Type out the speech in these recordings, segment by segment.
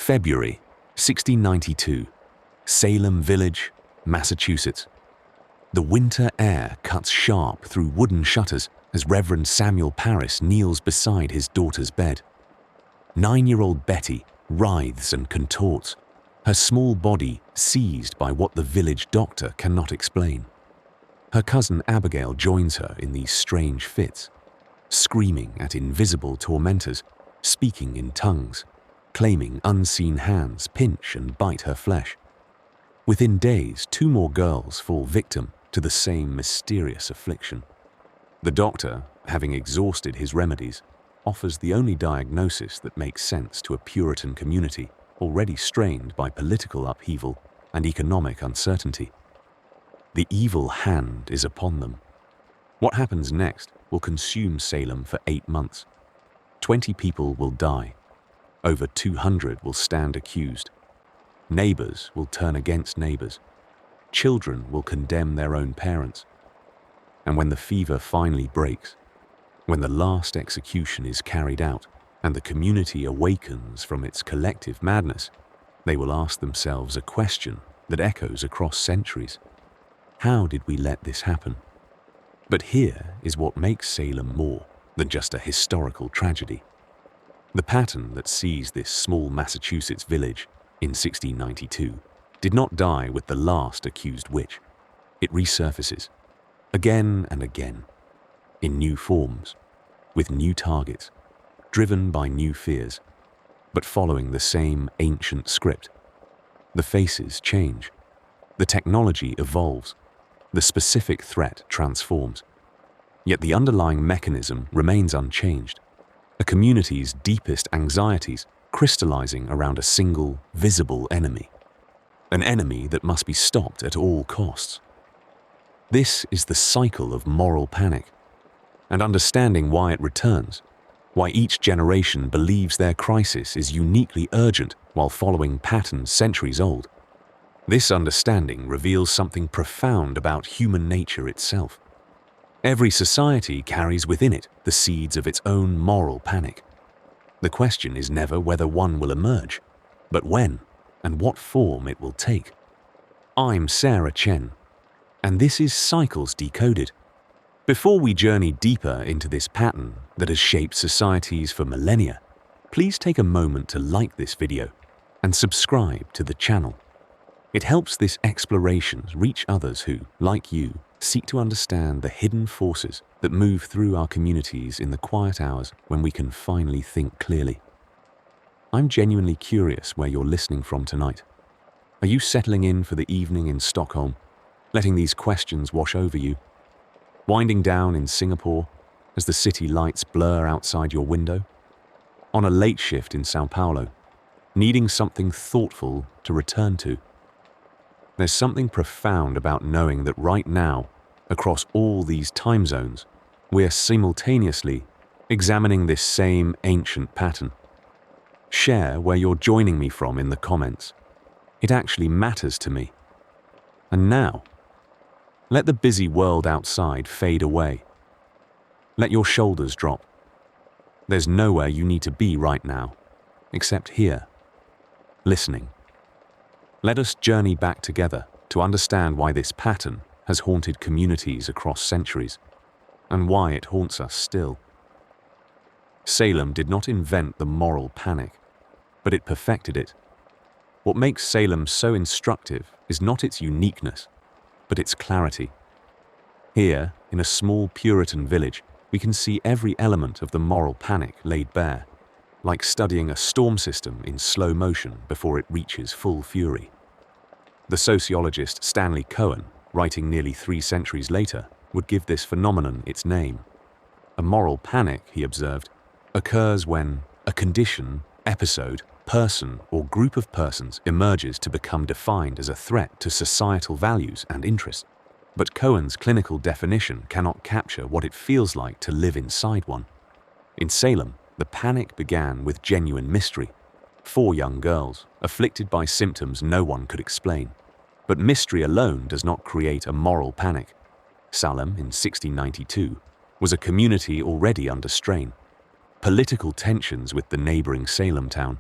February 1692, Salem Village, Massachusetts. The winter air cuts sharp through wooden shutters as Reverend Samuel Parris kneels beside his daughter's bed. 9-year-old Betty writhes and contorts, her small body seized by what the village doctor cannot explain. Her cousin Abigail joins her in these strange fits, screaming at invisible tormentors, speaking in tongues, claiming unseen hands pinch and bite her flesh. Within days, 2 more girls fall victim to the same mysterious affliction. The doctor, having exhausted his remedies, offers the only diagnosis that makes sense to a Puritan community already strained by political upheaval and economic uncertainty. The evil hand is upon them. What happens next will consume Salem for 8 months. 20 people will die. Over 200 will stand accused. Neighbors will turn against neighbors. Children will condemn their own parents. And when the fever finally breaks, when the last execution is carried out and the community awakens from its collective madness, they will ask themselves a question that echoes across centuries. How did we let this happen? But here is what makes Salem more than just a historical tragedy. The pattern that seized this small Massachusetts village in 1692 did not die with the last accused witch. It resurfaces, again and again, in new forms, with new targets, driven by new fears, but following the same ancient script. The faces change, the technology evolves, the specific threat transforms. Yet the underlying mechanism remains unchanged, a community's deepest anxieties crystallizing around a single, visible enemy. An enemy that must be stopped at all costs. This is the cycle of moral panic, and understanding why it returns, why each generation believes their crisis is uniquely urgent while following patterns centuries old. This understanding reveals something profound about human nature itself. Every society carries within it the seeds of its own moral panic. The question is never whether one will emerge, but when and what form it will take. I'm Sarah Chen, and this is Cycles Decoded. Before we journey deeper into this pattern that has shaped societies for millennia, please take a moment to like this video and subscribe to the channel. It helps this exploration reach others who, like you, seek to understand the hidden forces that move through our communities in the quiet hours when we can finally think clearly. I'm genuinely curious where you're listening from tonight. Are you settling in for the evening in Stockholm, letting these questions wash over you? Winding down in Singapore as the city lights blur outside your window? On a late shift in Sao Paulo, needing something thoughtful to return to? There's something profound about knowing that right now, across all these time zones, we're simultaneously examining this same ancient pattern. Share where you're joining me from in the comments. It actually matters to me. And now, let the busy world outside fade away. Let your shoulders drop. There's nowhere you need to be right now, except here, listening. Let us journey back together to understand why this pattern has haunted communities across centuries, and why it haunts us still. Salem did not invent the moral panic, but it perfected it. What makes Salem so instructive is not its uniqueness, but its clarity. Here, in a small Puritan village, we can see every element of the moral panic laid bare, like studying a storm system in slow motion before it reaches full fury. The sociologist Stanley Cohen, writing nearly 3 centuries later, would give this phenomenon its name. A moral panic, he observed, occurs when a condition, episode, person, or group of persons emerges to become defined as a threat to societal values and interests. But Cohen's clinical definition cannot capture what it feels like to live inside one. In Salem, the panic began with genuine mystery. 4 young girls, afflicted by symptoms no one could explain. But mystery alone does not create a moral panic. Salem, in 1692, was a community already under strain. Political tensions with the neighboring Salem town,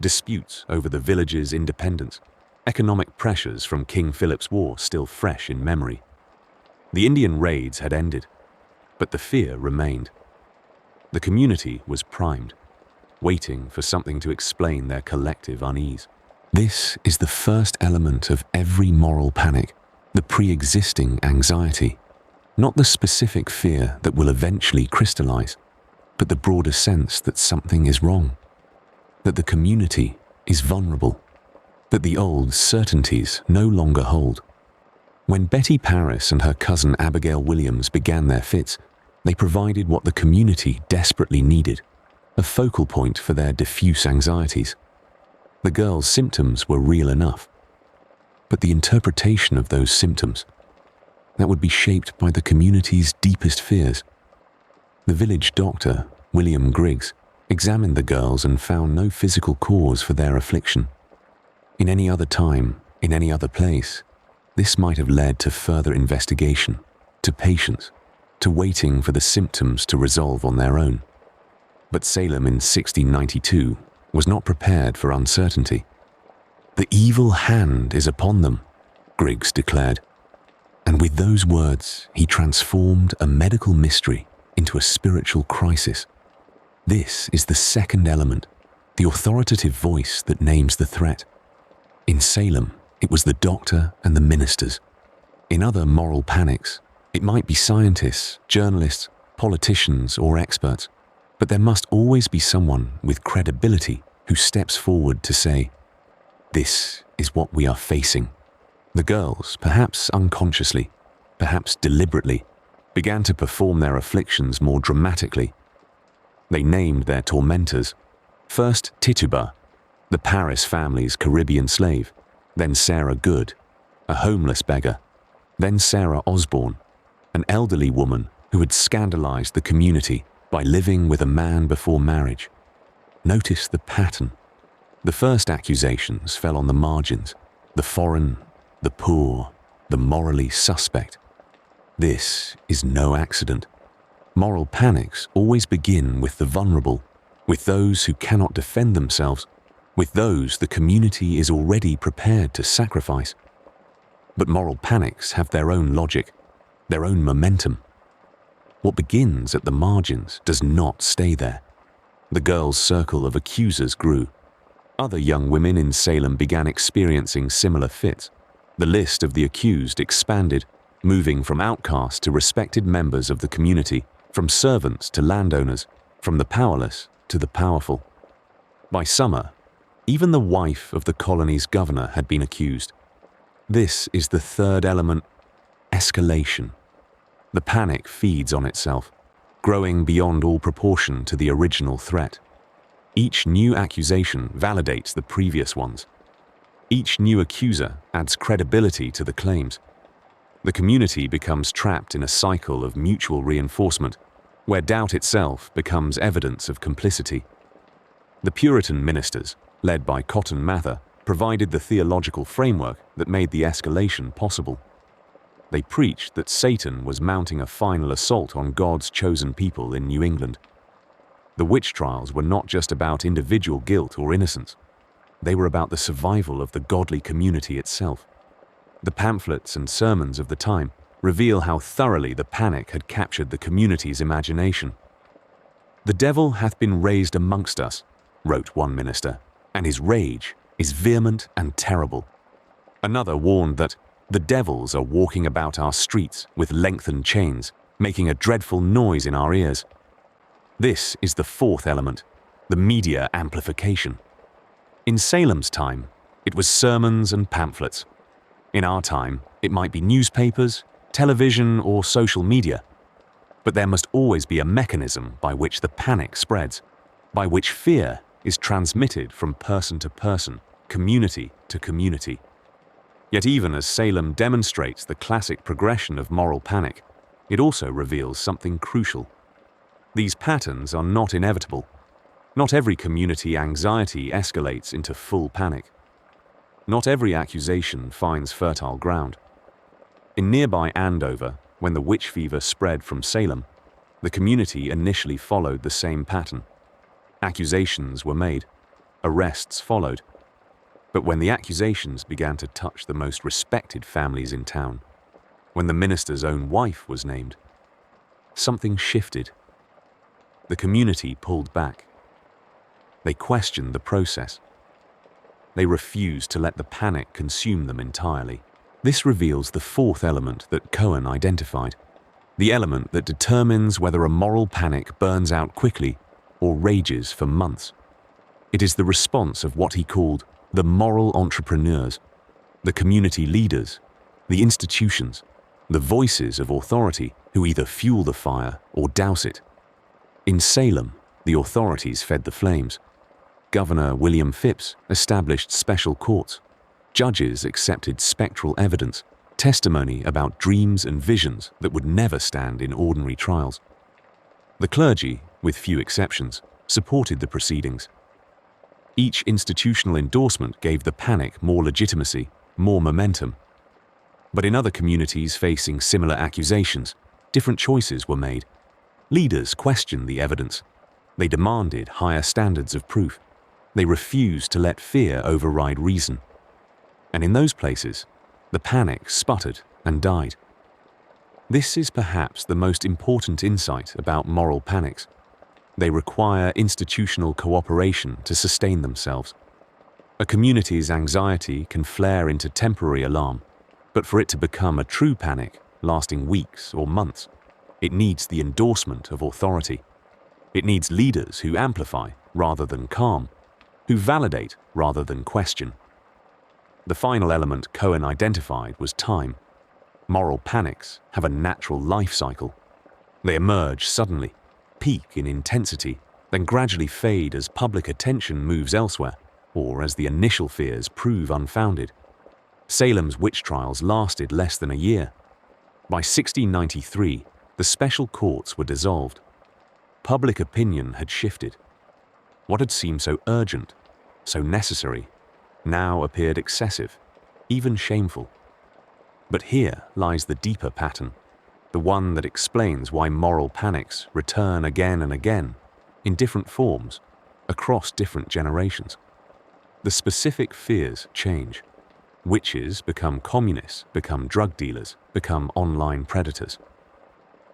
disputes over the village's independence, economic pressures from King Philip's War still fresh in memory. The Indian raids had ended, but the fear remained. The community was primed, waiting for something to explain their collective unease. This is the first element of every moral panic, the pre-existing anxiety, not the specific fear that will eventually crystallize, but the broader sense that something is wrong, that the community is vulnerable, that the old certainties no longer hold. When Betty Paris and her cousin Abigail Williams began their fits, they provided what the community desperately needed, a focal point for their diffuse anxieties. The girls' symptoms were real enough, but the interpretation of those symptoms, that would be shaped by the community's deepest fears. The village doctor, William Griggs, examined the girls and found no physical cause for their affliction. In any other time, in any other place, this might have led to further investigation, to patience, to waiting for the symptoms to resolve on their own. But Salem in 1692 was not prepared for uncertainty. "The evil hand is upon them," Griggs declared. And with those words, he transformed a medical mystery into a spiritual crisis. This is the second element, the authoritative voice that names the threat. In Salem, it was the doctor and the ministers. In other moral panics, it might be scientists, journalists, politicians, or experts. But there must always be someone with credibility who steps forward to say, "This is what we are facing." The girls, perhaps unconsciously, perhaps deliberately, began to perform their afflictions more dramatically. They named their tormentors. First Tituba, the Paris family's Caribbean slave, then Sarah Good, a homeless beggar, then Sarah Osborne, an elderly woman who had scandalized the community by living with a man before marriage. Notice the pattern. The first accusations fell on the margins, the foreign, the poor, the morally suspect. This is no accident. Moral panics always begin with the vulnerable, with those who cannot defend themselves, with those the community is already prepared to sacrifice. But moral panics have their own logic, their own momentum. What begins at the margins does not stay there. The girls' circle of accusers grew. Other young women in Salem began experiencing similar fits. The list of the accused expanded, moving from outcasts to respected members of the community, from servants to landowners, from the powerless to the powerful. By summer, even the wife of the colony's governor had been accused. This is the third element: escalation. The panic feeds on itself, growing beyond all proportion to the original threat. Each new accusation validates the previous ones. Each new accuser adds credibility to the claims. The community becomes trapped in a cycle of mutual reinforcement, where doubt itself becomes evidence of complicity. The Puritan ministers, led by Cotton Mather, provided the theological framework that made the escalation possible. They preached that Satan was mounting a final assault on God's chosen people in New England. The witch trials were not just about individual guilt or innocence. They were about the survival of the godly community itself. The pamphlets and sermons of the time reveal how thoroughly the panic had captured the community's imagination. "The devil hath been raised amongst us," wrote one minister, "and his rage is vehement and terrible." Another warned that "the devils are walking about our streets with lengthened chains, making a dreadful noise in our ears." This is the fourth element, the media amplification. In Salem's time, it was sermons and pamphlets. In our time, it might be newspapers, television, or social media. But there must always be a mechanism by which the panic spreads, by which fear is transmitted from person to person, community to community. Yet even as Salem demonstrates the classic progression of moral panic, it also reveals something crucial. These patterns are not inevitable. Not every community anxiety escalates into full panic. Not every accusation finds fertile ground. In nearby Andover, when the witch fever spread from Salem, the community initially followed the same pattern. Accusations were made. Arrests followed. But when the accusations began to touch the most respected families in town, when the minister's own wife was named, something shifted. The community pulled back. They questioned the process. They refused to let the panic consume them entirely. This reveals the fourth element that Cohen identified, the element that determines whether a moral panic burns out quickly or rages for months. It is the response of what he called the moral entrepreneurs, the community leaders, the institutions, the voices of authority who either fuel the fire or douse it. In Salem, the authorities fed the flames. Governor William Phipps established special courts. Judges accepted spectral evidence, testimony about dreams and visions that would never stand in ordinary trials. The clergy, with few exceptions, supported the proceedings. Each institutional endorsement gave the panic more legitimacy, more momentum. But in other communities facing similar accusations, different choices were made. Leaders questioned the evidence. They demanded higher standards of proof. They refused to let fear override reason. And in those places, the panic sputtered and died. This is perhaps the most important insight about moral panics. They require institutional cooperation to sustain themselves. A community's anxiety can flare into temporary alarm, but for it to become a true panic, lasting weeks or months, it needs the endorsement of authority. It needs leaders who amplify rather than calm, who validate rather than question. The final element Cohen identified was time. Moral panics have a natural life cycle. They emerge suddenly, peak in intensity, then gradually fade as public attention moves elsewhere, or as the initial fears prove unfounded. Salem's witch trials lasted less than a year. By 1693, the special courts were dissolved. Public opinion had shifted. What had seemed so urgent, so necessary, now appeared excessive, even shameful. But here lies the deeper pattern, the one that explains why moral panics return again and again, in different forms, across different generations. The specific fears change. Witches become communists, become drug dealers, become online predators.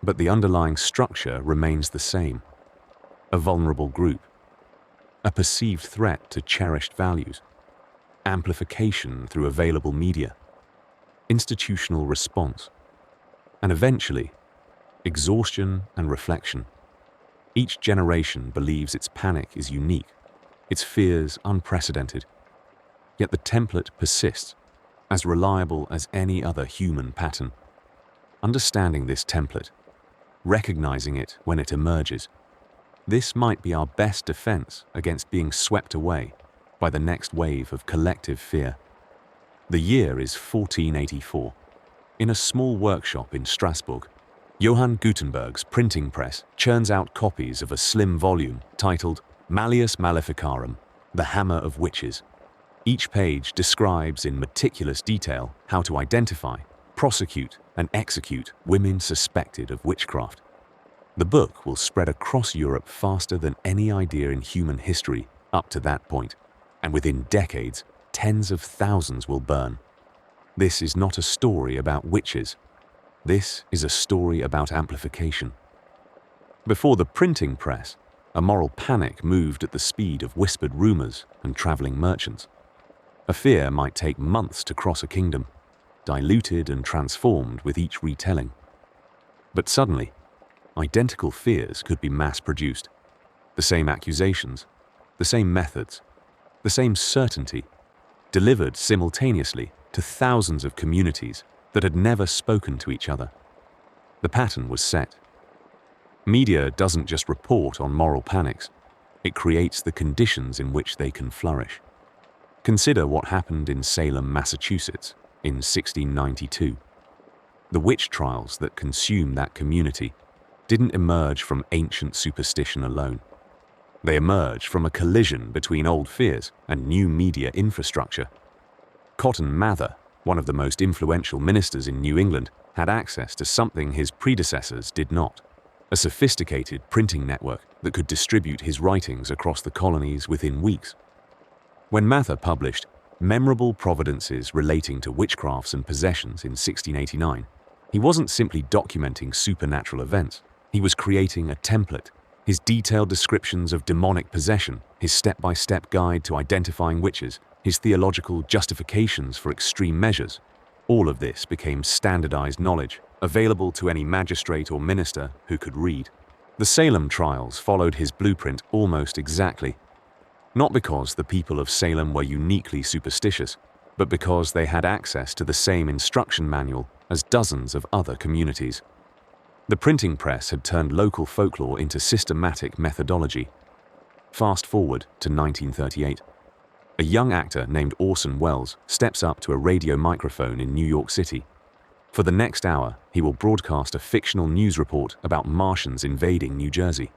But the underlying structure remains the same. A vulnerable group, a perceived threat to cherished values, amplification through available media, institutional response, and eventually, exhaustion and reflection. Each generation believes its panic is unique, its fears unprecedented. Yet the template persists, as reliable as any other human pattern. Understanding this template, recognizing it when it emerges, this might be our best defense against being swept away by the next wave of collective fear. The year is 1484. In a small workshop in Strasbourg, Johann Gutenberg's printing press churns out copies of a slim volume titled Malleus Maleficarum, The Hammer of Witches. Each page describes in meticulous detail how to identify, prosecute, and execute women suspected of witchcraft. The book will spread across Europe faster than any idea in human history up to that point, and within decades, tens of thousands will burn. This is not a story about witches. This is a story about amplification. Before the printing press, a moral panic moved at the speed of whispered rumors and traveling merchants. A fear might take months to cross a kingdom, diluted and transformed with each retelling. But suddenly, identical fears could be mass-produced. The same accusations, the same methods, the same certainty, delivered simultaneously to thousands of communities that had never spoken to each other. The pattern was set. Media doesn't just report on moral panics, it creates the conditions in which they can flourish. Consider what happened in Salem, Massachusetts, in 1692. The witch trials that consumed that community didn't emerge from ancient superstition alone. They emerged from a collision between old fears and new media infrastructure. Cotton Mather, one of the most influential ministers in New England, had access to something his predecessors did not: a sophisticated printing network that could distribute his writings across the colonies within weeks. When Mather published Memorable Providences Relating to Witchcrafts and Possessions in 1689, he wasn't simply documenting supernatural events. He was creating a template. His detailed descriptions of demonic possession, his step-by-step guide to identifying witches, his theological justifications for extreme measures, all of this became standardized knowledge, available to any magistrate or minister who could read. The Salem trials followed his blueprint almost exactly. Not because the people of Salem were uniquely superstitious, but because they had access to the same instruction manual as dozens of other communities. The printing press had turned local folklore into systematic methodology. Fast forward to 1938. A young actor named Orson Welles steps up to a radio microphone in New York City. For the next hour, he will broadcast a fictional news report about Martians invading New Jersey.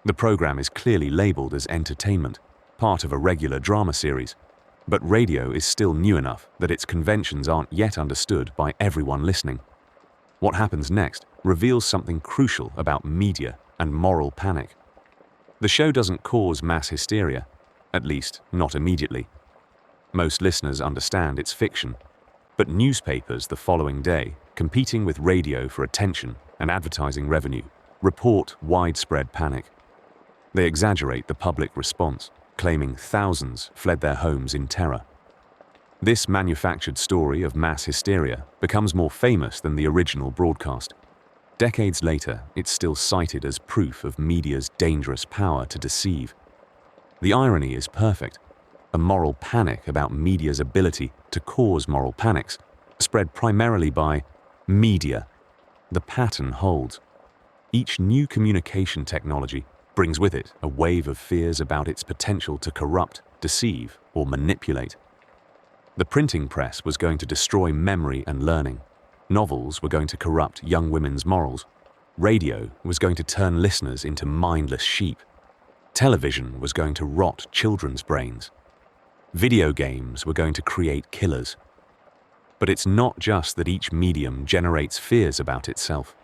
The program is clearly labeled as entertainment, part of a regular drama series, but radio is still new enough that its conventions aren't yet understood by everyone listening. What happens next reveals something crucial about media and moral panic. The show doesn't cause mass hysteria, at least not immediately. Most listeners understand it's fiction, but newspapers the following day, competing with radio for attention and advertising revenue, report widespread panic. They exaggerate the public response, claiming thousands fled their homes in terror. This manufactured story of mass hysteria becomes more famous than the original broadcast. Decades later, it's still cited as proof of media's dangerous power to deceive. The irony is perfect. A moral panic about media's ability to cause moral panics, spread primarily by media. The pattern holds. Each new communication technology brings with it a wave of fears about its potential to corrupt, deceive, or manipulate. The printing press was going to destroy memory and learning. Novels were going to corrupt young women's morals. Radio was going to turn listeners into mindless sheep. Television was going to rot children's brains. Video games were going to create killers. But it's not just that each medium generates fears about itself.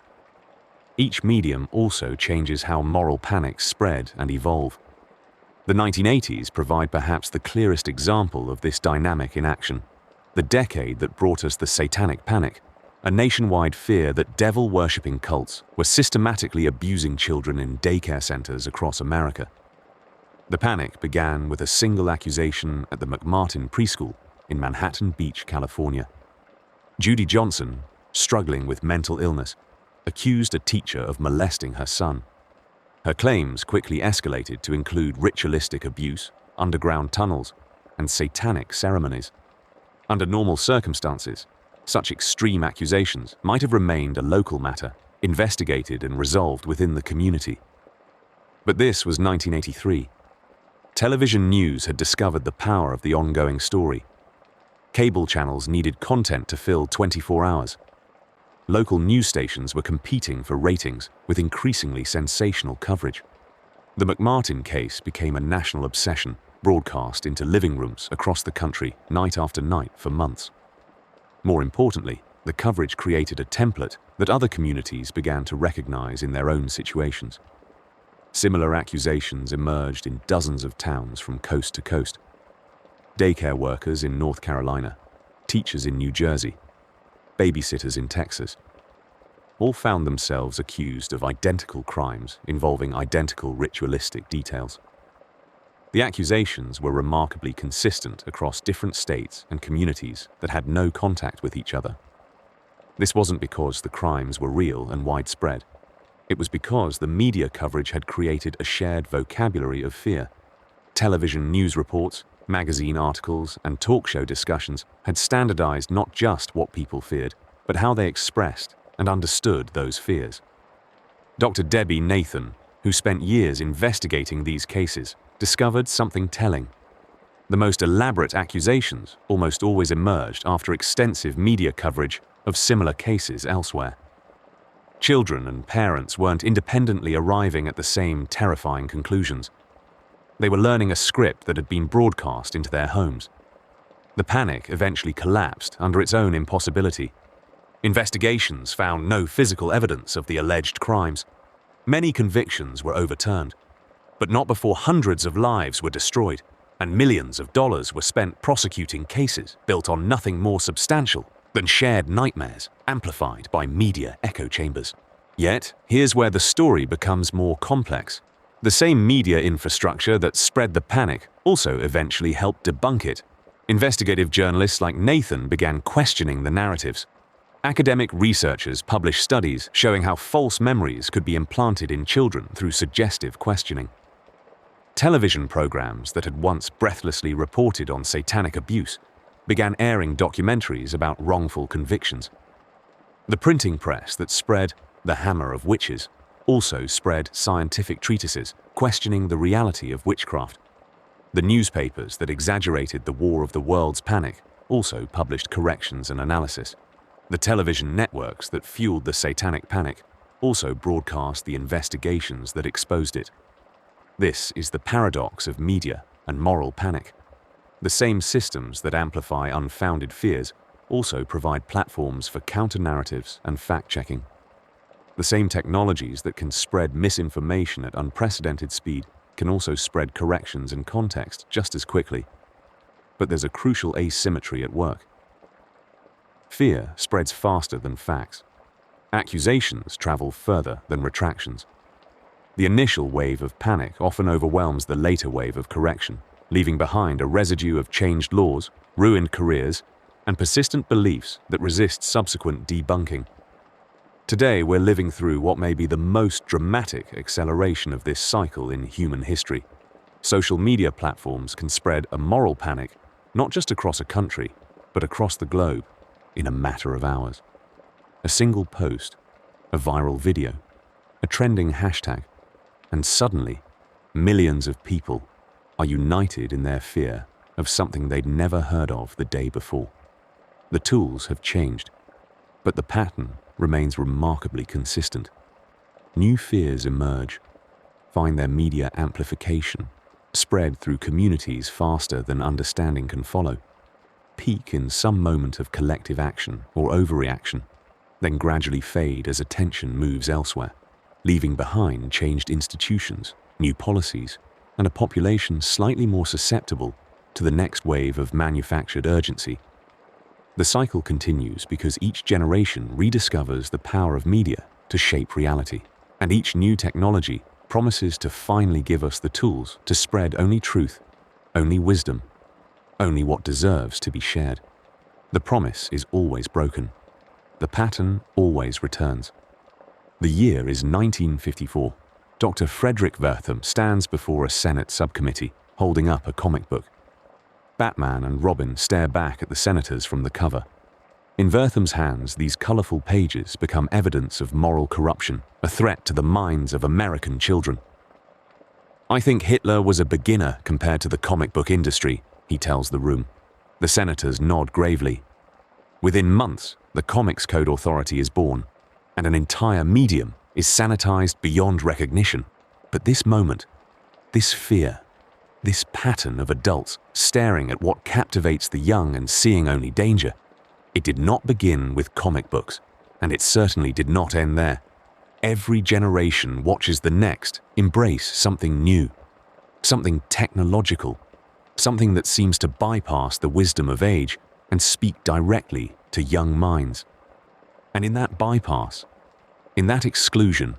Each medium also changes how moral panics spread and evolve. The 1980s provide perhaps the clearest example of this dynamic in action. The decade that brought us the Satanic Panic, a nationwide fear that devil-worshipping cults were systematically abusing children in daycare centers across America. The panic began with a single accusation at the McMartin Preschool in Manhattan Beach, California. Judy Johnson, struggling with mental illness, accused a teacher of molesting her son. Her claims quickly escalated to include ritualistic abuse, underground tunnels, and satanic ceremonies. Under normal circumstances, such extreme accusations might have remained a local matter, investigated and resolved within the community. But this was 1983. Television news had discovered the power of the ongoing story. Cable channels needed content to fill 24 hours. Local news stations were competing for ratings with increasingly sensational coverage. The McMartin case became a national obsession, broadcast into living rooms across the country night after night for months. More importantly, the coverage created a template that other communities began to recognize in their own situations. Similar accusations emerged in dozens of towns from coast to coast. Daycare workers in North Carolina, teachers in New Jersey, babysitters in Texas, all found themselves accused of identical crimes involving identical ritualistic details. The accusations were remarkably consistent across different states and communities that had no contact with each other. This wasn't because the crimes were real and widespread. It was because the media coverage had created a shared vocabulary of fear. Television news reports, magazine articles, and talk show discussions had standardized not just what people feared, but how they expressed and understood those fears. Dr. Debbie Nathan, who spent years investigating these cases, discovered something telling. The most elaborate accusations almost always emerged after extensive media coverage of similar cases elsewhere. Children and parents weren't independently arriving at the same terrifying conclusions. They were learning a script that had been broadcast into their homes. The panic eventually collapsed under its own impossibility. Investigations found no physical evidence of the alleged crimes. Many convictions were overturned, but not before hundreds of lives were destroyed. and millions of dollars were spent prosecuting cases built on nothing more substantial than shared nightmares amplified by media echo chambers. Yet, here's where the story becomes more complex. The same media infrastructure that spread the panic also eventually helped debunk it. Investigative journalists like Nathan began questioning the narratives. Academic researchers published studies showing how false memories could be implanted in children through suggestive questioning. Television programs that had once breathlessly reported on satanic abuse began airing documentaries about wrongful convictions. The printing press that spread The Hammer of Witches also spread scientific treatises questioning the reality of witchcraft. The newspapers that exaggerated the War of the Worlds panic also published corrections and analysis. The television networks that fueled the satanic panic also broadcast the investigations that exposed it. This is the paradox of media and moral panic. The same systems that amplify unfounded fears also provide platforms for counter-narratives and fact-checking. The same technologies that can spread misinformation at unprecedented speed can also spread corrections and context just as quickly. But there's a crucial asymmetry at work. Fear spreads faster than facts. Accusations travel further than retractions. The initial wave of panic often overwhelms the later wave of correction, leaving behind a residue of changed laws, ruined careers, and persistent beliefs that resist subsequent debunking. Today, we're living through what may be the most dramatic acceleration of this cycle in human history. Social media platforms can spread a moral panic not just across a country, but across the globe in a matter of hours. A single post, a viral video, a trending hashtag, and suddenly, millions of people are united in their fear of something they'd never heard of the day before. The tools have changed, but the pattern remains remarkably consistent. New fears emerge, find their media amplification, spread through communities faster than understanding can follow, peak in some moment of collective action or overreaction, then gradually fade as attention moves elsewhere, leaving behind changed institutions, new policies, and a population slightly more susceptible to the next wave of manufactured urgency. The cycle continues because each generation rediscovers the power of media to shape reality, and each new technology promises to finally give us the tools to spread only truth, only wisdom, only what deserves to be shared. The promise is always broken. The pattern always returns. The year is 1954. Dr. Frederick Wertham stands before a Senate subcommittee, holding up a comic book. Batman and Robin stare back at the senators from the cover. In Wertham's hands, these colorful pages become evidence of moral corruption, a threat to the minds of American children. "I think Hitler was a beginner compared to the comic book industry," he tells the room. The senators nod gravely. Within months, the Comics Code Authority is born, and an entire medium is sanitized beyond recognition. But this moment, this fear, this pattern of adults staring at what captivates the young and seeing only danger, it did not begin with comic books, and it certainly did not end there. Every generation watches the next embrace something new, something technological, something that seems to bypass the wisdom of age and speak directly to young minds. And in that bypass, in that exclusion,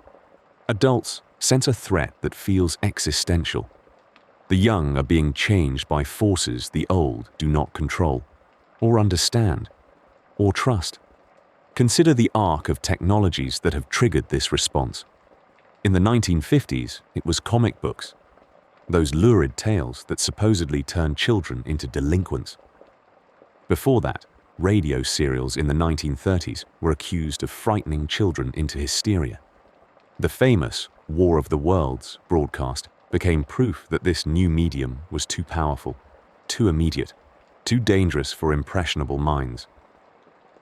adults sense a threat that feels existential. The young are being changed by forces the old do not control, or understand, or trust. Consider the arc of technologies that have triggered this response. In the 1950s, it was comic books, those lurid tales that supposedly turned children into delinquents. Before that, radio serials in the 1930s were accused of frightening children into hysteria. The famous War of the Worlds broadcast became proof that this new medium was too powerful, too immediate, too dangerous for impressionable minds.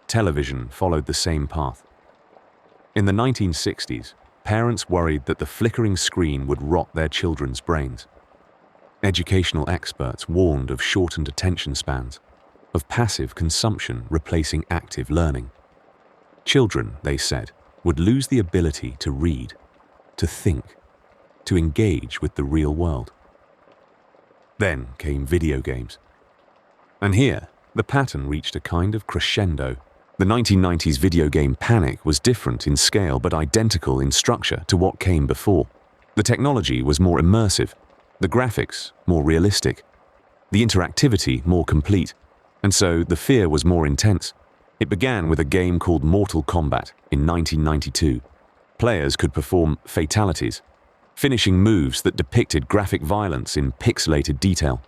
Television followed the same path. In the 1960s, parents worried that the flickering screen would rot their children's brains. Educational experts warned of shortened attention spans, of passive consumption replacing active learning. Children, they said, would lose the ability to read, to think, to engage with the real world. Then came video games. And here, the pattern reached a kind of crescendo. The 1990s video game panic was different in scale but identical in structure to what came before. The technology was more immersive, the graphics more realistic, the interactivity more complete, and so the fear was more intense. It began with a game called Mortal Kombat in 1992. Players could perform fatalities, finishing moves that depicted graphic violence in pixelated detail.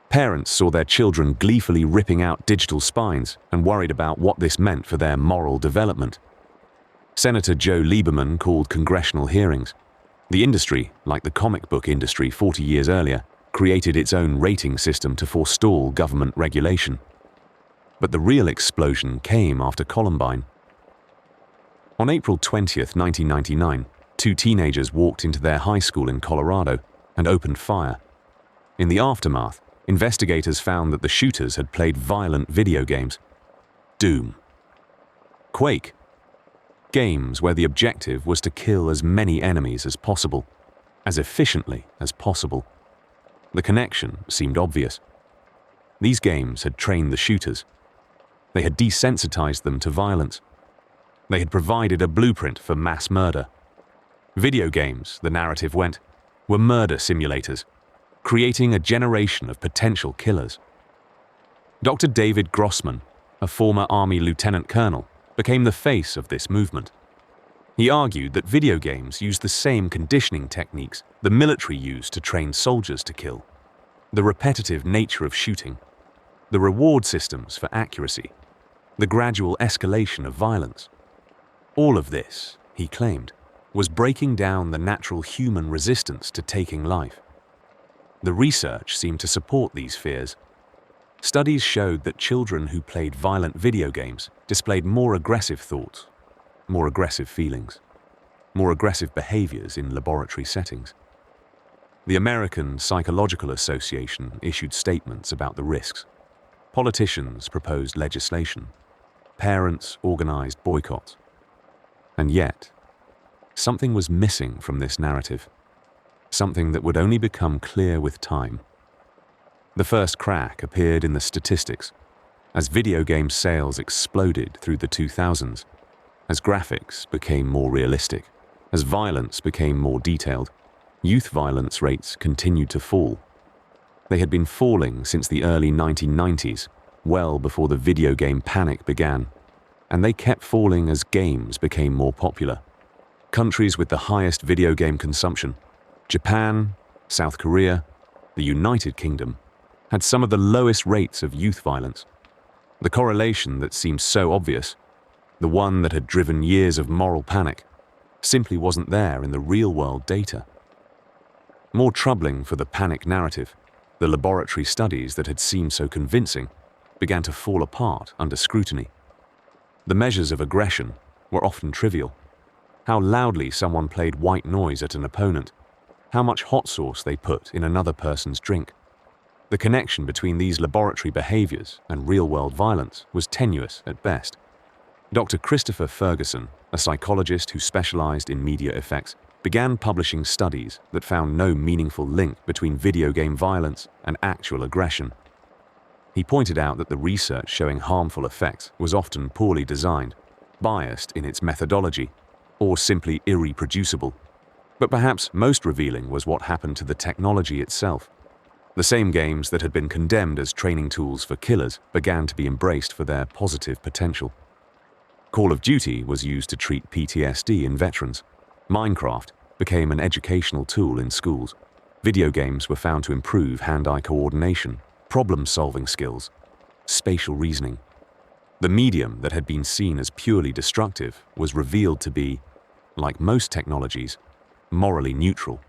Parents saw their children gleefully ripping out digital spines and worried about what this meant for their moral development. Senator Joe Lieberman called congressional hearings. The industry, like the comic book industry 40 years earlier, created its own rating system to forestall government regulation. But the real explosion came after Columbine. On April 20th, 1999, two teenagers walked into their high school in Colorado and opened fire. In the aftermath, investigators found that the shooters had played violent video games. Doom. Quake. Games where the objective was to kill as many enemies as possible, as efficiently as possible. The connection seemed obvious. These games had trained the shooters. They had desensitized them to violence. They had provided a blueprint for mass murder. Video games, the narrative went, were murder simulators, creating a generation of potential killers. Dr. David Grossman, a former Army lieutenant colonel, became the face of this movement. He argued that video games use the same conditioning techniques the military used to train soldiers to kill. The repetitive nature of shooting, the reward systems for accuracy, the gradual escalation of violence. All of this, he claimed, was breaking down the natural human resistance to taking life. The research seemed to support these fears. Studies showed that children who played violent video games displayed more aggressive thoughts, more aggressive feelings, more aggressive behaviors in laboratory settings. The American Psychological Association issued statements about the risks. Politicians proposed legislation. Parents organized boycotts. And yet, something was missing from this narrative, something that would only become clear with time. The first crack appeared in the statistics, as video game sales exploded through the 2000s, as graphics became more realistic, as violence became more detailed. Youth violence rates continued to fall. They had been falling since the early 1990s, well before the video game panic began, and they kept falling as games became more popular. Countries with the highest video game consumption, Japan, South Korea, the United Kingdom, had some of the lowest rates of youth violence. The correlation that seemed so obvious, the one that had driven years of moral panic, simply wasn't there in the real-world data. More troubling for the panic narrative, the laboratory studies that had seemed so convincing began to fall apart under scrutiny. The measures of aggression were often trivial. How loudly someone played white noise at an opponent, how much hot sauce they put in another person's drink. The connection between these laboratory behaviors and real-world violence was tenuous at best. Dr. Christopher Ferguson, a psychologist who specialized in media effects, began publishing studies that found no meaningful link between video game violence and actual aggression. He pointed out that the research showing harmful effects was often poorly designed, biased in its methodology, or simply irreproducible. But perhaps most revealing was what happened to the technology itself. The same games that had been condemned as training tools for killers began to be embraced for their positive potential. Call of Duty was used to treat PTSD in veterans. Minecraft became an educational tool in schools. Video games were found to improve hand-eye coordination, problem-solving skills, spatial reasoning. The medium that had been seen as purely destructive was revealed to be, like most technologies, morally neutral,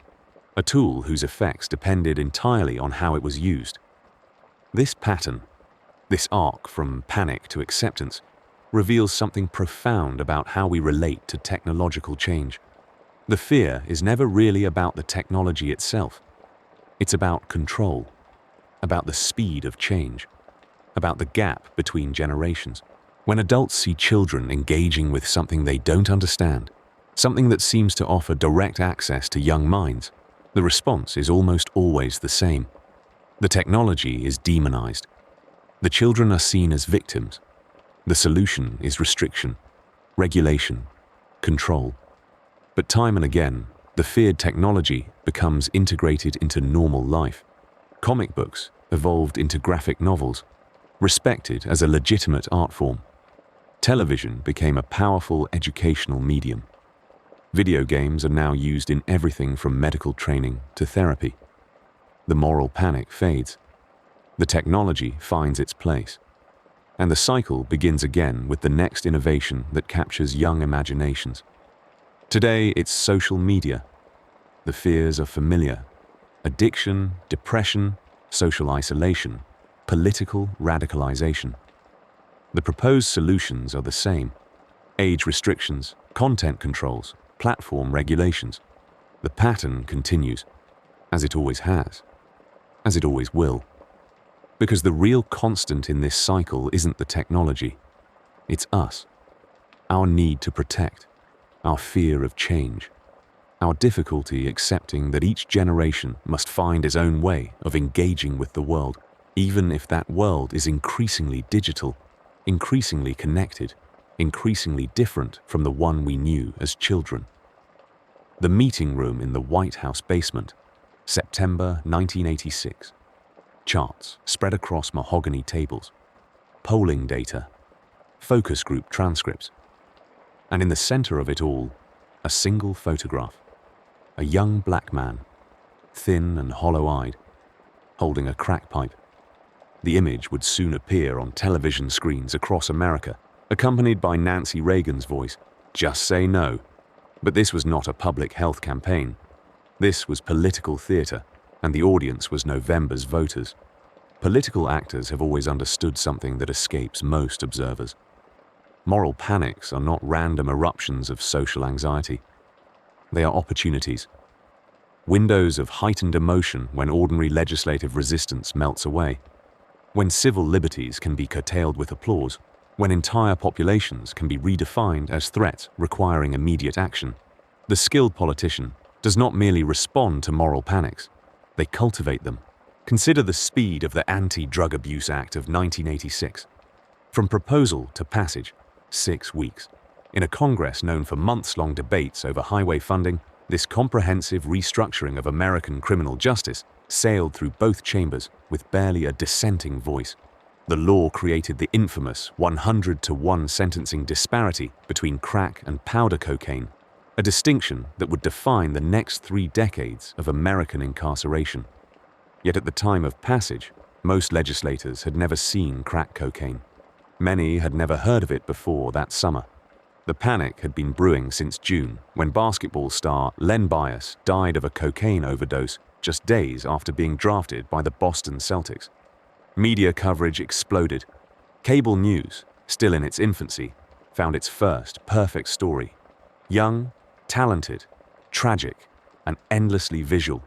a tool whose effects depended entirely on how it was used. This pattern, this arc from panic to acceptance, reveals something profound about how we relate to technological change. The fear is never really about the technology itself. It's about control, about the speed of change, about the gap between generations. When adults see children engaging with something they don't understand, something that seems to offer direct access to young minds, the response is almost always the same. The technology is demonized. The children are seen as victims. The solution is restriction, regulation, control. But time and again, the feared technology becomes integrated into normal life. Comic books evolved into graphic novels, respected as a legitimate art form. Television became a powerful educational medium. Video games are now used in everything from medical training to therapy. The moral panic fades. The technology finds its place. And the cycle begins again with the next innovation that captures young imaginations. Today, it's social media. The fears are familiar. Addiction, depression, social isolation, political radicalization. The proposed solutions are the same. Age restrictions, content controls, platform regulations. The pattern continues, as it always has, as it always will. Because the real constant in this cycle isn't the technology, it's us. Our need to protect, our fear of change, our difficulty accepting that each generation must find its own way of engaging with the world, even if that world is increasingly digital, increasingly connected, increasingly different from the one we knew as children. The meeting room in the White House basement, September 1986. Charts spread across mahogany tables, polling data, focus group transcripts, and in the center of it all, a single photograph. A young black man, thin and hollow-eyed, holding a crack pipe. The image would soon appear on television screens across America, accompanied by Nancy Reagan's voice, "Just say no." But this was not a public health campaign. This was political theater, and the audience was November's voters. Political actors have always understood something that escapes most observers. Moral panics are not random eruptions of social anxiety. They are opportunities. Windows of heightened emotion when ordinary legislative resistance melts away. When civil liberties can be curtailed with applause. When entire populations can be redefined as threats requiring immediate action. The skilled politician does not merely respond to moral panics. They cultivate them. Consider the speed of the Anti-Drug Abuse Act of 1986. From proposal to passage, 6 weeks. In a Congress known for months-long debates over highway funding, this comprehensive restructuring of American criminal justice sailed through both chambers with barely a dissenting voice. The law created the infamous 100-to-1 sentencing disparity between crack and powder cocaine, a distinction that would define the next 3 decades of American incarceration. Yet at the time of passage, most legislators had never seen crack cocaine. Many had never heard of it before that summer. The panic had been brewing since June, when basketball star Len Bias died of a cocaine overdose just days after being drafted by the Boston Celtics. Media coverage exploded. Cable news, still in its infancy, found its first perfect story. Young, talented, tragic, and endlessly visual.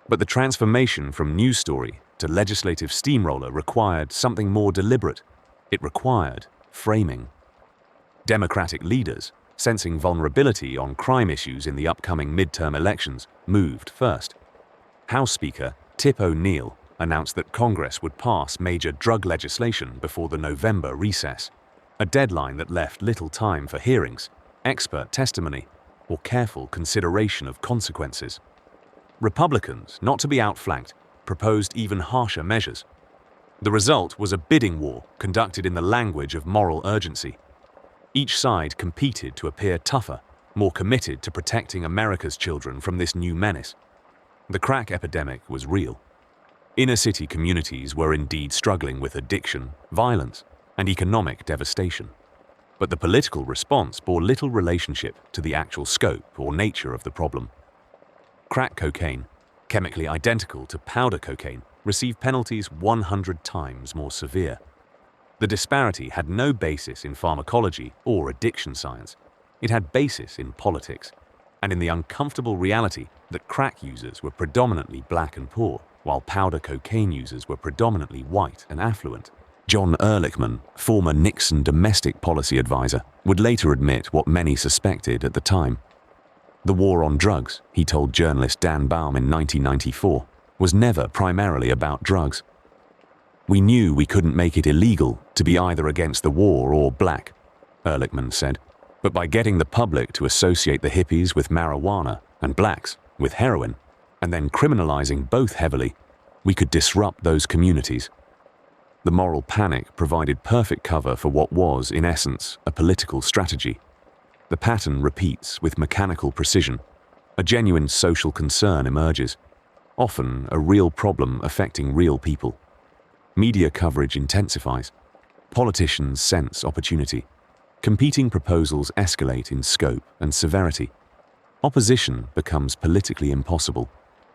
But the transformation from news story to legislative steamroller required something more deliberate. It required framing. Democratic leaders, sensing vulnerability on crime issues in the upcoming midterm elections, moved first. House Speaker Tip O'Neill announced that Congress would pass major drug legislation before the November recess, a deadline that left little time for hearings, expert testimony, or careful consideration of consequences. Republicans, not to be outflanked, proposed even harsher measures. The result was a bidding war conducted in the language of moral urgency. Each side competed to appear tougher, more committed to protecting America's children from this new menace. The crack epidemic was real. Inner-city communities were indeed struggling with addiction, violence, and economic devastation. But the political response bore little relationship to the actual scope or nature of the problem. Crack cocaine, chemically identical to powder cocaine, received penalties 100 times more severe. The disparity had no basis in pharmacology or addiction science. It had basis in politics, and in the uncomfortable reality that crack users were predominantly black and poor, while powder cocaine users were predominantly white and affluent. John Ehrlichman, former Nixon domestic policy advisor, would later admit what many suspected at the time. The war on drugs, he told journalist Dan Baum in 1994, was never primarily about drugs. We knew we couldn't make it illegal to be either against the war or black, Ehrlichman said, but by getting the public to associate the hippies with marijuana and blacks with heroin, and then criminalizing both heavily, we could disrupt those communities. The moral panic provided perfect cover for what was, in essence, a political strategy. The pattern repeats with mechanical precision. A genuine social concern emerges, often a real problem affecting real people. Media coverage intensifies. Politicians sense opportunity. Competing proposals escalate in scope and severity. Opposition becomes politically impossible.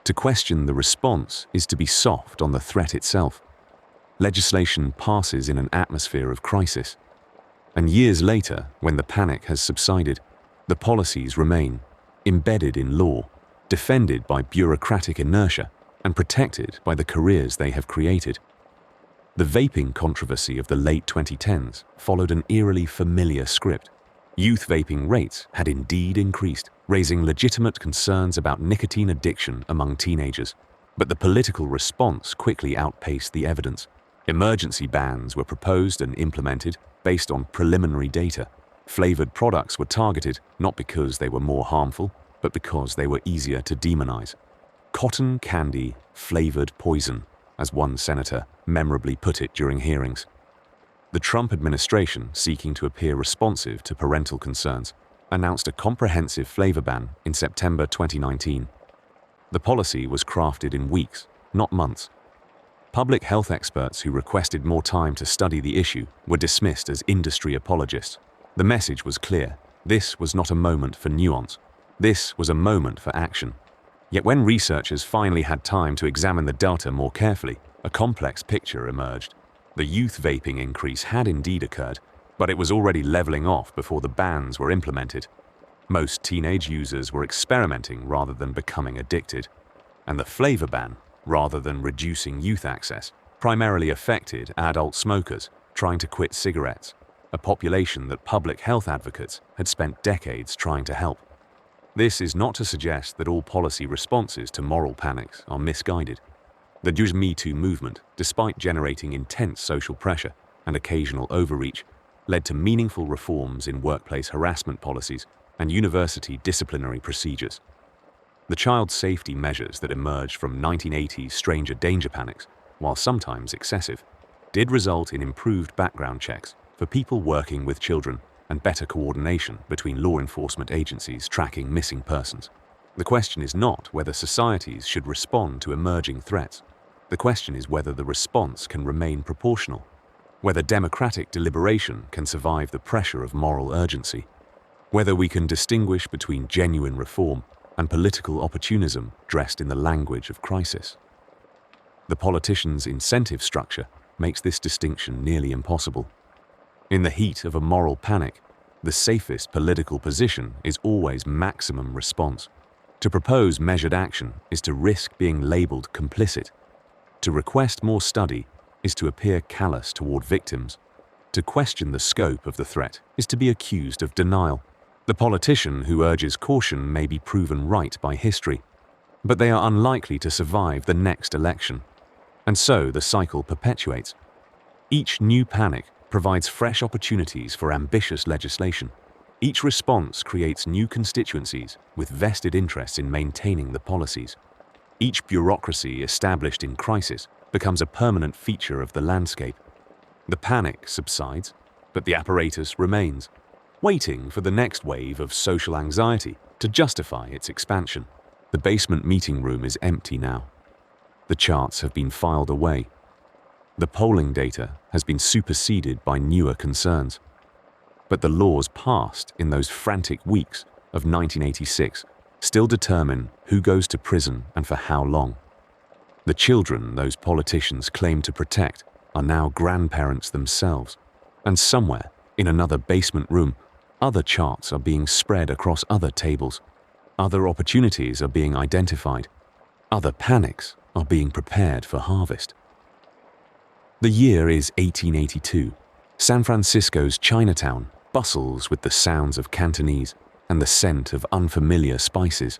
To question the response is to be soft on the threat itself. Legislation passes in an atmosphere of crisis. And years later, when the panic has subsided, the policies remain, embedded in law, defended by bureaucratic inertia, and protected by the careers they have created. The vaping controversy of the late 2010s followed an eerily familiar script. Youth vaping rates had indeed increased, raising legitimate concerns about nicotine addiction among teenagers. But the political response quickly outpaced the evidence. Emergency bans were proposed and implemented based on preliminary data. Flavored products were targeted not because they were more harmful, but because they were easier to demonize. Cotton candy flavored poison, as one senator memorably put it during hearings. The Trump administration, seeking to appear responsive to parental concerns, announced a comprehensive flavor ban in September 2019. The policy was crafted in weeks, not months. Public health experts who requested more time to study the issue were dismissed as industry apologists. The message was clear. This was not a moment for nuance. This was a moment for action. Yet when researchers finally had time to examine the data more carefully, a complex picture emerged. The youth vaping increase had indeed occurred, but it was already leveling off before the bans were implemented. Most teenage users were experimenting rather than becoming addicted. And the flavor ban, rather than reducing youth access, primarily affected adult smokers trying to quit cigarettes, a population that public health advocates had spent decades trying to help. This is not to suggest that all policy responses to moral panics are misguided. The Me Too movement, despite generating intense social pressure and occasional overreach, led to meaningful reforms in workplace harassment policies and university disciplinary procedures. The child safety measures that emerged from 1980s stranger danger panics, while sometimes excessive, did result in improved background checks for people working with children and better coordination between law enforcement agencies tracking missing persons. The question is not whether societies should respond to emerging threats. The question is whether the response can remain proportional, whether democratic deliberation can survive the pressure of moral urgency, whether we can distinguish between genuine reform and political opportunism dressed in the language of crisis. The politician's incentive structure makes this distinction nearly impossible. In the heat of a moral panic, the safest political position is always maximum response. To propose measured action is to risk being labeled complicit. To request more study is to appear callous toward victims. To question the scope of the threat is to be accused of denial. The politician who urges caution may be proven right by history, but they are unlikely to survive the next election. And so the cycle perpetuates. Each new panic provides fresh opportunities for ambitious legislation. Each response creates new constituencies with vested interests in maintaining the policies. Each bureaucracy established in crisis becomes a permanent feature of the landscape. The panic subsides, but the apparatus remains, waiting for the next wave of social anxiety to justify its expansion. The basement meeting room is empty now. The charts have been filed away. The polling data has been superseded by newer concerns. But the laws passed in those frantic weeks of 1986 still determine who goes to prison and for how long. The children those politicians claim to protect are now grandparents themselves, and somewhere in another basement room, other charts are being spread across other tables. Other opportunities are being identified. Other panics are being prepared for harvest. The year is 1882. San Francisco's Chinatown bustles with the sounds of Cantonese and the scent of unfamiliar spices.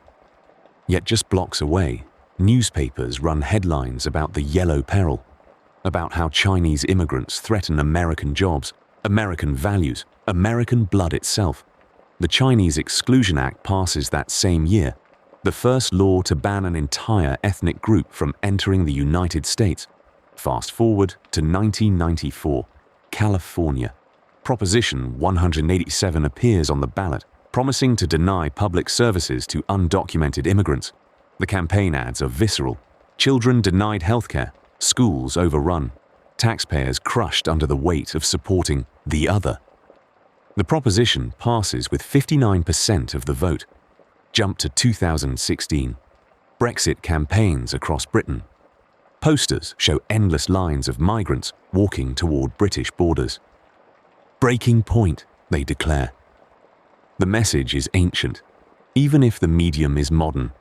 Yet just blocks away, Newspapers run headlines about the yellow peril, about how Chinese immigrants threaten American jobs, American values, American blood itself. The Chinese Exclusion Act passes that same year, the first law to ban an entire ethnic group from entering the United States. Fast forward to 1994, California. Proposition 187 appears on the ballot, promising to deny public services to undocumented immigrants. The campaign ads are visceral. Children denied healthcare, schools overrun, taxpayers crushed under the weight of supporting the other. The proposition passes with 59% of the vote. Jump to 2016. Brexit campaigns across Britain. Posters show endless lines of migrants walking toward British borders. Breaking point, they declare. The message is ancient, even if the medium is modern.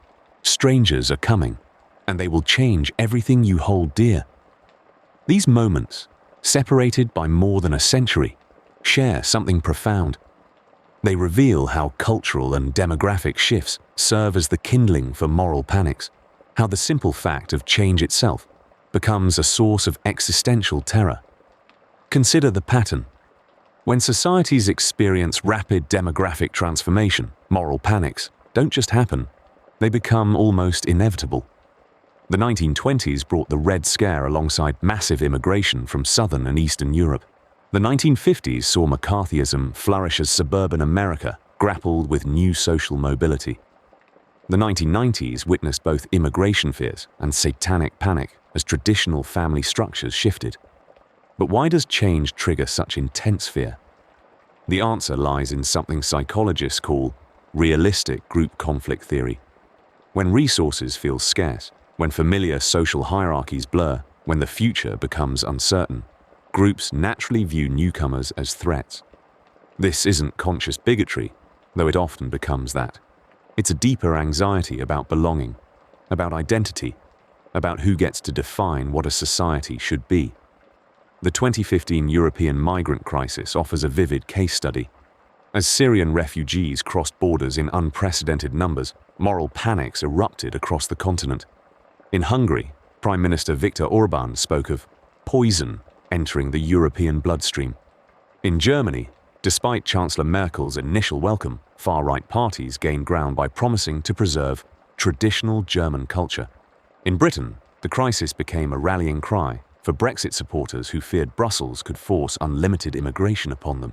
Strangers are coming, and they will change everything you hold dear. These moments, separated by more than a century, share something profound. They reveal how cultural and demographic shifts serve as the kindling for moral panics, how the simple fact of change itself becomes a source of existential terror. Consider the pattern. When societies experience rapid demographic transformation, moral panics don't just happen, they become almost inevitable. The 1920s brought the Red Scare alongside massive immigration from Southern and Eastern Europe. The 1950s saw McCarthyism flourish as suburban America grappled with new social mobility. The 1990s witnessed both immigration fears and satanic panic as traditional family structures shifted. But why does change trigger such intense fear? The answer lies in something psychologists call realistic group conflict theory. When resources feel scarce, when familiar social hierarchies blur, when the future becomes uncertain, groups naturally view newcomers as threats. This isn't conscious bigotry, though it often becomes that. It's a deeper anxiety about belonging, about identity, about who gets to define what a society should be. The 2015 European migrant crisis offers a vivid case study. As Syrian refugees crossed borders in unprecedented numbers, moral panics erupted across the continent. In Hungary, Prime Minister Viktor Orbán spoke of poison entering the European bloodstream. In Germany, despite Chancellor Merkel's initial welcome, far-right parties gained ground by promising to preserve traditional German culture. In Britain, the crisis became a rallying cry for Brexit supporters who feared Brussels could force unlimited immigration upon them.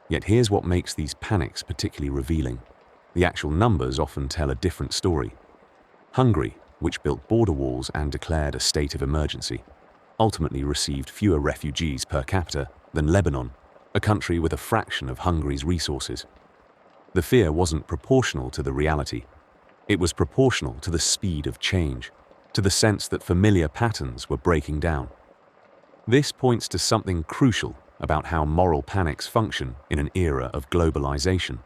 Yet here's what makes these panics particularly revealing. The actual numbers often tell a different story. Hungary, which built border walls and declared a state of emergency, ultimately received fewer refugees per capita than Lebanon, a country with a fraction of Hungary's resources. The fear wasn't proportional to the reality. It was proportional to the speed of change, to the sense that familiar patterns were breaking down. This points to something crucial about how moral panics function in an era of globalization.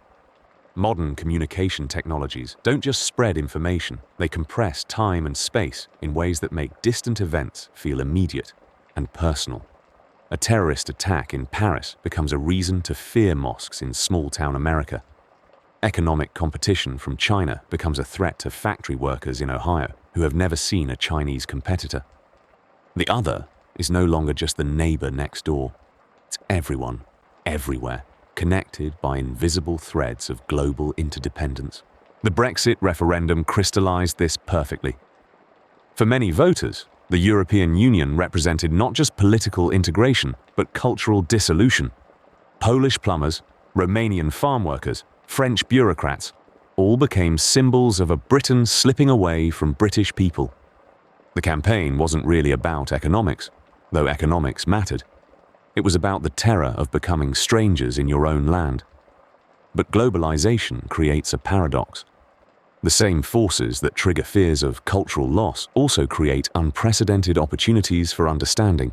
Modern communication technologies don't just spread information, they compress time and space in ways that make distant events feel immediate and personal. A terrorist attack in Paris becomes a reason to fear mosques in small-town America. Economic competition from China becomes a threat to factory workers in Ohio who have never seen a Chinese competitor. The other is no longer just the neighbor next door. It's everyone, everywhere, connected by invisible threads of global interdependence. The Brexit referendum crystallized this perfectly. For many voters, the European Union represented not just political integration, but cultural dissolution. Polish plumbers, Romanian farm workers, French bureaucrats, all became symbols of a Britain slipping away from British people. The campaign wasn't really about economics, though economics mattered. It was about the terror of becoming strangers in your own land. But globalization creates a paradox. The same forces that trigger fears of cultural loss also create unprecedented opportunities for understanding.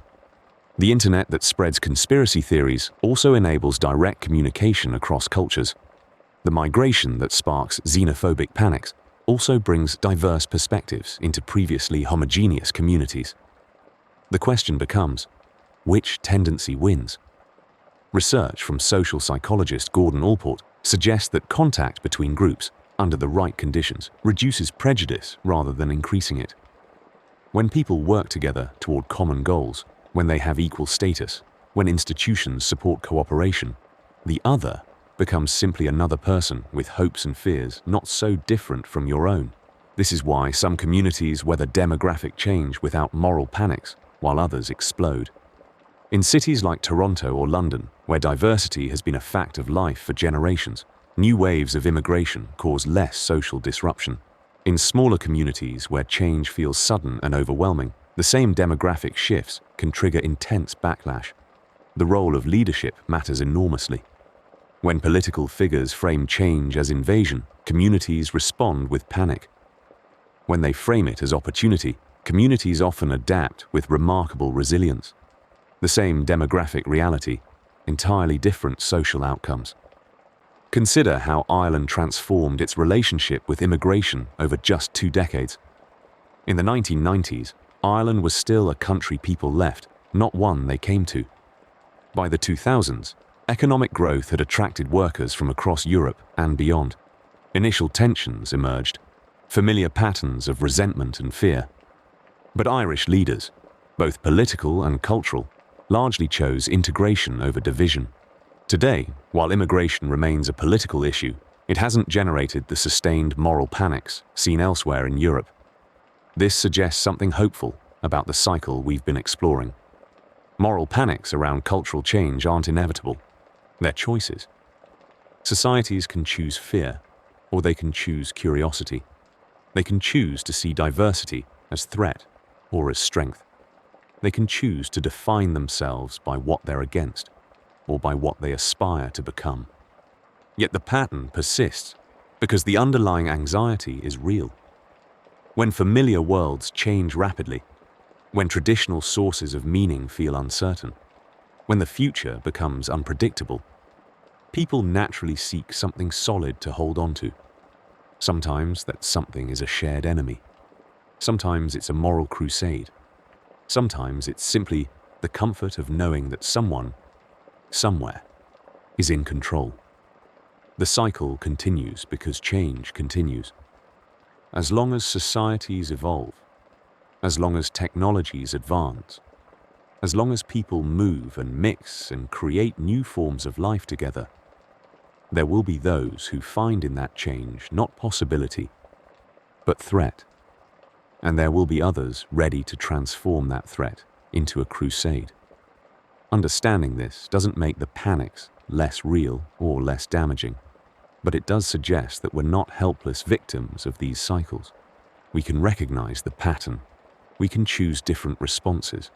The internet that spreads conspiracy theories also enables direct communication across cultures. The migration that sparks xenophobic panics also brings diverse perspectives into previously homogeneous communities. The question becomes, which tendency wins? Research from social psychologist Gordon Allport suggests that contact between groups, under the right conditions, reduces prejudice rather than increasing it. When people work together toward common goals, when they have equal status, when institutions support cooperation, the other becomes simply another person with hopes and fears not so different from your own. This is why some communities weather demographic change without moral panics, while others explode. In cities like Toronto or London, where diversity has been a fact of life for generations, new waves of immigration cause less social disruption. In smaller communities where change feels sudden and overwhelming, the same demographic shifts can trigger intense backlash. The role of leadership matters enormously. When political figures frame change as invasion, communities respond with panic. When they frame it as opportunity, communities often adapt with remarkable resilience. The same demographic reality, entirely different social outcomes. Consider how Ireland transformed its relationship with immigration over just 2 decades. In the 1990s, Ireland was still a country people left, not one they came to. By the 2000s, economic growth had attracted workers from across Europe and beyond. Initial tensions emerged, familiar patterns of resentment and fear. But Irish leaders, both political and cultural, largely chose integration over division. Today, while immigration remains a political issue, it hasn't generated the sustained moral panics seen elsewhere in Europe. This suggests something hopeful about the cycle we've been exploring. Moral panics around cultural change aren't inevitable. They're choices. Societies can choose fear, or they can choose curiosity. They can choose to see diversity as threat or as strength. They can choose to define themselves by what they're against, or by what they aspire to become. Yet the pattern persists because the underlying anxiety is real. When familiar worlds change rapidly, when traditional sources of meaning feel uncertain, when the future becomes unpredictable, people naturally seek something solid to hold on to. Sometimes that something is a shared enemy. Sometimes it's a moral crusade. Sometimes it's simply the comfort of knowing that someone, somewhere, is in control. The cycle continues because change continues. As long as societies evolve, as long as technologies advance, as long as people move and mix and create new forms of life together, there will be those who find in that change not possibility, but threat. And there will be others ready to transform that threat into a crusade. Understanding this doesn't make the panics less real or less damaging, but it does suggest that we're not helpless victims of these cycles. We can recognize the pattern. We can choose different responses.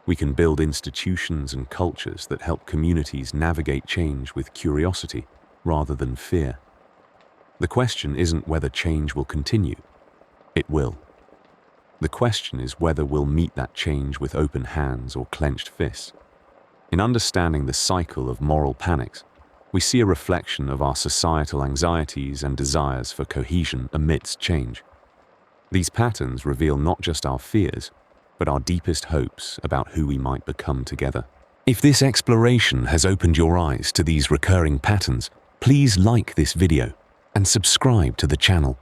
We can build institutions and cultures that help communities navigate change with curiosity rather than fear. The question isn't whether change will continue. It will. The question is whether we'll meet that change with open hands or clenched fists. In understanding the cycle of moral panics, we see a reflection of our societal anxieties and desires for cohesion amidst change. These patterns reveal not just our fears, but our deepest hopes about who we might become together. If this exploration has opened your eyes to these recurring patterns, please like this video and subscribe to the channel.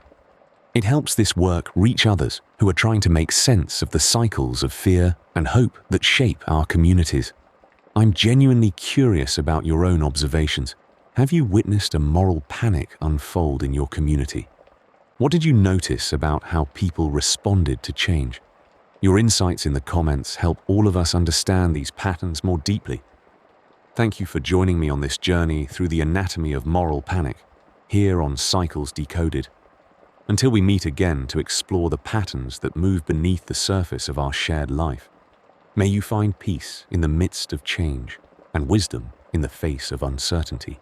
It helps this work reach others who are trying to make sense of the cycles of fear and hope that shape our communities. I'm genuinely curious about your own observations. Have you witnessed a moral panic unfold in your community? What did you notice about how people responded to change? Your insights in the comments help all of us understand these patterns more deeply. Thank you for joining me on this journey through the anatomy of moral panic, here on Cycles Decoded. Until we meet again to explore the patterns that move beneath the surface of our shared life, may you find peace in the midst of change and wisdom in the face of uncertainty.